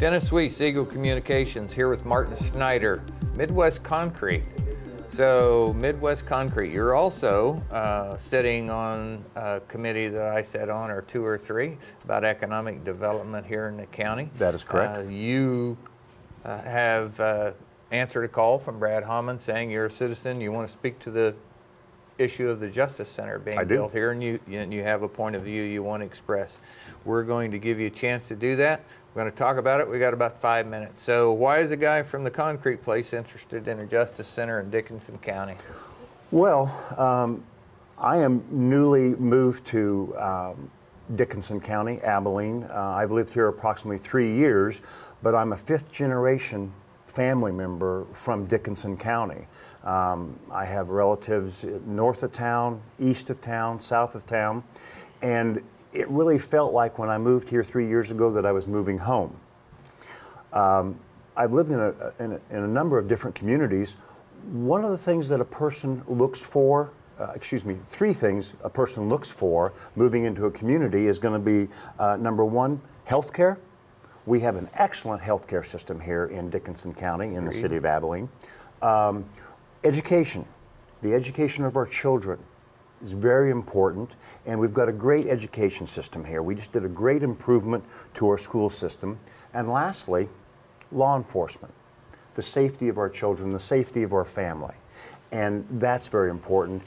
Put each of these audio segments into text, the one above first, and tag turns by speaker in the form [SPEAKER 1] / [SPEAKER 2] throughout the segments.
[SPEAKER 1] Dennis Weiss, Eagle Communications, here with Martin Schneider, Midwest Concrete. So, Midwest Concrete, you're also sitting on a committee that I sat on, or two or three, about economic development here in the county.
[SPEAKER 2] That is correct.
[SPEAKER 1] You have answered a call from Brad Hammond saying you're a citizen, you want to speak to the issue of the Justice Center being built here, and you have a point of view you want to express. We're going to give you a chance to do that. We're going to talk about it. We got about 5 minutes. So why is a guy from the concrete place interested in a Justice Center in Dickinson County?
[SPEAKER 2] Well, I am newly moved to Dickinson County, Abilene. I've lived here approximately 3 years, but I'm a fifth generation family member from Dickinson County. I have relatives north of town, east of town, south of town, and it really felt like when I moved here 3 years ago that I was moving home. I've lived in a number of different communities. One of the things that a person looks for, three things a person looks for moving into a community is going to be, number one, healthcare. We have an excellent healthcare system here in Dickinson County in the city of Abilene. Education, the education of our children is very important, and we've got a great education system here. We just did a great improvement to our school system. And lastly, law enforcement, the safety of our children, the safety of our family. And that's very important.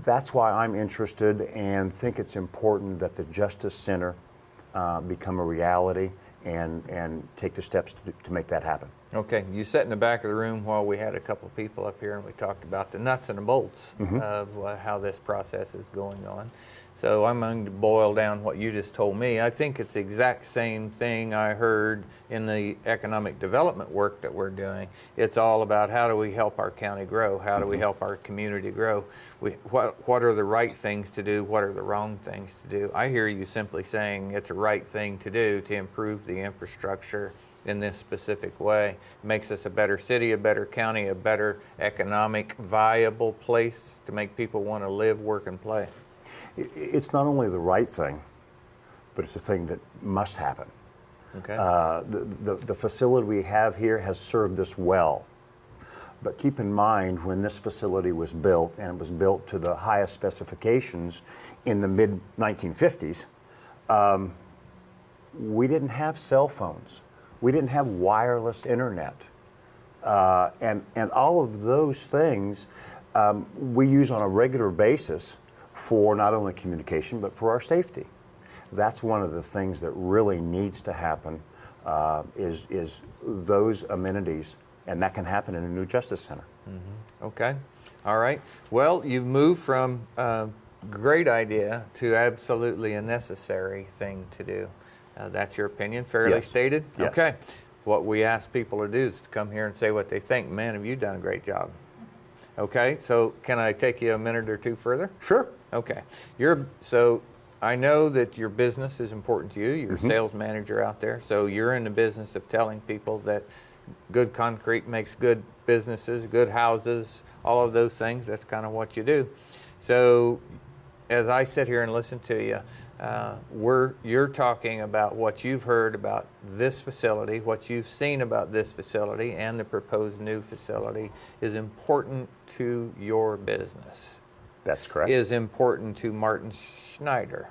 [SPEAKER 2] That's why I'm interested and think it's important that the Justice Center become a reality and take the steps to make that happen.
[SPEAKER 1] Okay, you sat in the back of the room while we had a couple of people up here and we talked about the nuts and the bolts of how this process is going on. So I'm going to boil down what you just told me. I think it's the exact same thing I heard in the economic development work that we're doing. It's all about how do we help our county grow? How do we help our community grow? What are the right things to do? What are the wrong things to do? I hear you simply saying it's a right thing to do to improve the infrastructure in this specific way. It makes us a better city, a better county, a better economic, viable place to make people want to live, work, and play.
[SPEAKER 2] It's not only the right thing, but it's a thing that must happen.
[SPEAKER 1] Okay.
[SPEAKER 2] The facility we have here has served us well. But keep in mind, when this facility was built, and it was built to the highest specifications in the mid-1950s, we didn't have cell phones. We didn't have wireless internet. And all of those things we use on a regular basis for not only communication, but for our safety. That's one of the things that really needs to happen, is those amenities, and that can happen in a new Justice Center.
[SPEAKER 1] Okay, all right. Well, you've moved from great idea to absolutely a necessary thing to do. That's your opinion, fairly stated?
[SPEAKER 2] Yes.
[SPEAKER 1] Okay. What we ask people to do is to come here and say what they think. Man, have you done a great job. Okay, so can I take you a minute or two further?
[SPEAKER 2] Sure.
[SPEAKER 1] Okay. So I know that your business is important to you. You're a sales manager out there, so you're in the business of telling people that good concrete makes good businesses, good houses, all of those things. That's kind of what you do. So as I sit here and listen to you, you're talking about what you've heard about this facility, what you've seen about this facility and the proposed new facility is important to your business.
[SPEAKER 2] That's correct.
[SPEAKER 1] Is important to Martin Schneider.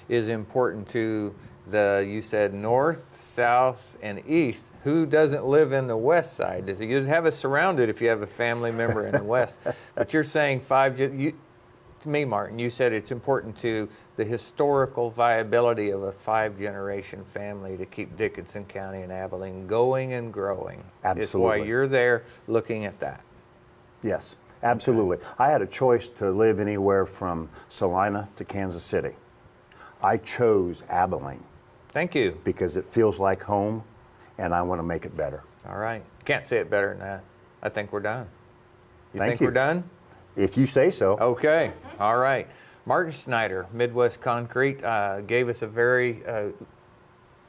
[SPEAKER 1] Is important to you said north, south, and east. Who doesn't live in the west side? You'd have us surrounded if you have a family member in the west. But you're saying to me, Martin, you said it's important to the historical viability of a 5-generation family to keep Dickinson County and Abilene going and growing.
[SPEAKER 2] Absolutely.
[SPEAKER 1] It's why you're there looking at that.
[SPEAKER 2] Yes, absolutely. Okay. I had a choice to live anywhere from Salina to Kansas City. I chose Abilene.
[SPEAKER 1] Thank you.
[SPEAKER 2] Because it feels like home, and I want to make it better.
[SPEAKER 1] All right. Can't say it better than that. I think we're done. You
[SPEAKER 2] Thank
[SPEAKER 1] think
[SPEAKER 2] you.
[SPEAKER 1] we're done?
[SPEAKER 2] If you say so.
[SPEAKER 1] Okay. All right. Martin Schneider, Midwest Concrete, gave us a very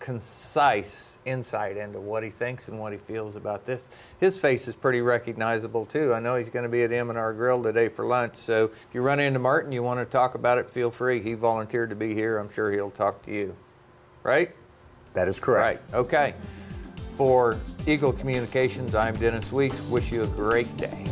[SPEAKER 1] concise insight into what he thinks and what he feels about this. His face is pretty recognizable too. I know he's going to be at M&R Grill today for lunch, so if you run into Martin, you want to talk about it, feel free. He volunteered to be here. I'm sure he'll talk to you. Right?
[SPEAKER 2] That is correct.
[SPEAKER 1] Right, okay. For Eagle Communications, I'm Dennis Weiss. Wish you a great day.